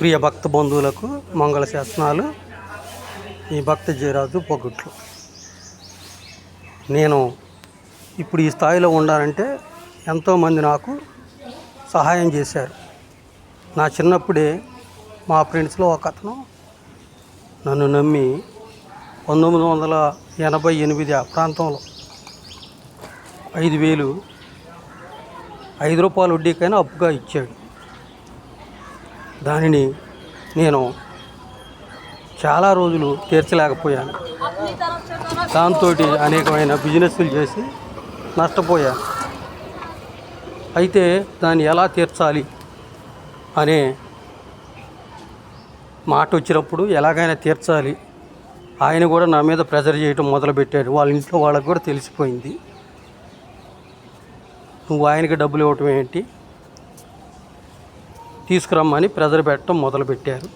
ప్రియ భక్త బంధువులకు మంగళ శాసనాలు. ఈ భక్త జయరాజు పొగట్లు. నేను ఇప్పుడు ఈ స్థాయిలో ఉండాలంటే ఎంతోమంది నాకు సహాయం చేశారు. నా చిన్నప్పుడే మా ఫ్రెండ్స్లో ఒక అతను నన్ను నమ్మి 1988 ఆ ప్రాంతంలో 5,000 ₹5 వడ్డీకైనా అప్పుగా ఇచ్చాడు. దానిని నేను చాలా రోజులు తీర్చలేకపోయాను. దాంతో అనేకమైన బిజినెస్లు చేసి నష్టపోయాను. అయితే దాన్ని ఎలా తీర్చాలి అనే మాట వచ్చినప్పుడు ఎలాగైనా తీర్చాలి. ఆయన కూడా నా మీద ప్రెజర్ చేయడం మొదలుపెట్టాడు. వాళ్ళ ఇంట్లో వాళ్ళకు కూడా తెలిసిపోయింది. నువ్వు ఆయనకి డబ్బులు ఇవ్వటం ఏంటి, తీసుకురమ్మని ప్రెజర్ పెట్టడం మొదలుపెట్టారు.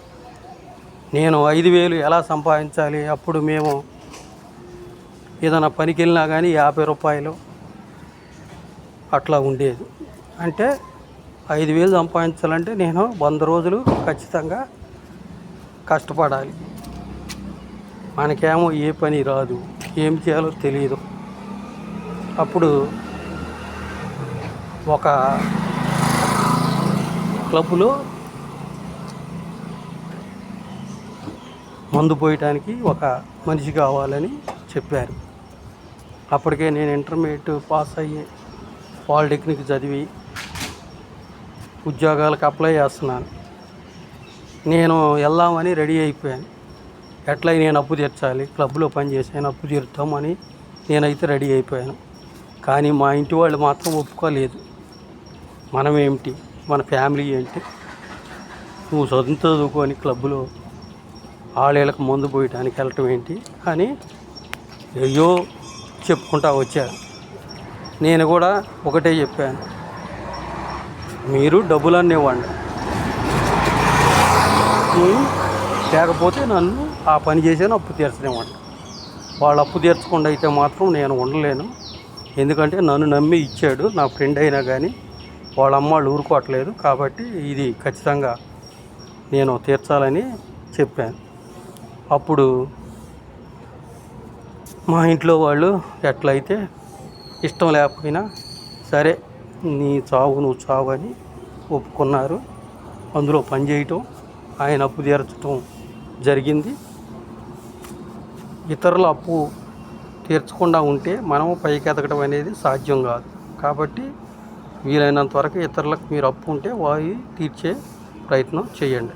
నేను 5,000 ఎలా సంపాదించాలి? అప్పుడు మేము ఏదైనా పనికి వెళ్ళినా కానీ ₹50 అట్లా ఉండేది. అంటే 5,000 సంపాదించాలంటే నేను 100 రోజులు ఖచ్చితంగా కష్టపడాలి. మనకేమో ఏ పని రాదు, ఏం చేయాలో తెలియదు. అప్పుడు ఒక క్లబ్లో మందు పోయటానికి ఒక మనిషి కావాలని చెప్పారు. అప్పటికే నేను ఇంటర్మీడియట్ పాస్ అయ్యి పాలిటెక్నిక్ చదివి ఉద్యోగాలకు అప్లై చేస్తున్నాను. నేను వెళ్దామని రెడీ అయిపోయాను. ఎట్లా నేను అప్పు తీర్చాలి, క్లబ్లో పనిచేసాను, అప్పు తీరుతామని నేనైతే రెడీ అయిపోయాను. కానీ మా ఇంటి వాళ్ళు మాత్రం ఒప్పుకోలేదు. మనమేమిటి, మన ఫ్యామిలీ ఏంటి, నువ్వు చదువుకొని క్లబ్లో ఆడేళ్ళకి మందు పోయడానికి వెళ్ళటం ఏంటి అని అయ్యో చెప్పుకుంటా వచ్చారు. నేను కూడా ఒకటే చెప్పాను, మీరు డబ్బులన్నీ ఇవ్వండి, లేకపోతే నన్ను ఆ పని చేసాను అప్పు తీర్చనివ్వండి. వాళ్ళు అప్పు తీర్చకుండా అయితే మాత్రం నేను ఉండలేను. ఎందుకంటే నన్ను నమ్మి ఇచ్చాడు నా ఫ్రెండ్ అయినా కానీ వాళ్ళ అమ్మ వాళ్ళు ఊరుకోవట్లేదు. కాబట్టి ఇది ఖచ్చితంగా నేను తీర్చాలని చెప్పాను. అప్పుడు మా ఇంట్లో వాళ్ళు ఎట్లయితే ఇష్టం లేకపోయినా సరే నీ చావు నువ్వు చావు అని ఒప్పుకున్నారు. అందులో పని చేయటం, ఆయన అప్పు తీర్చడం జరిగింది. ఇతరుల అప్పు తీర్చకుండా ఉంటే మనము పైకి ఎదగడం అనేది సాధ్యం కాదు. కాబట్టి వీలైనంత వరకు ఇతరులకు మీరు అప్పు ఉంటే వాయి తీర్చే ప్రయత్నం చేయండి.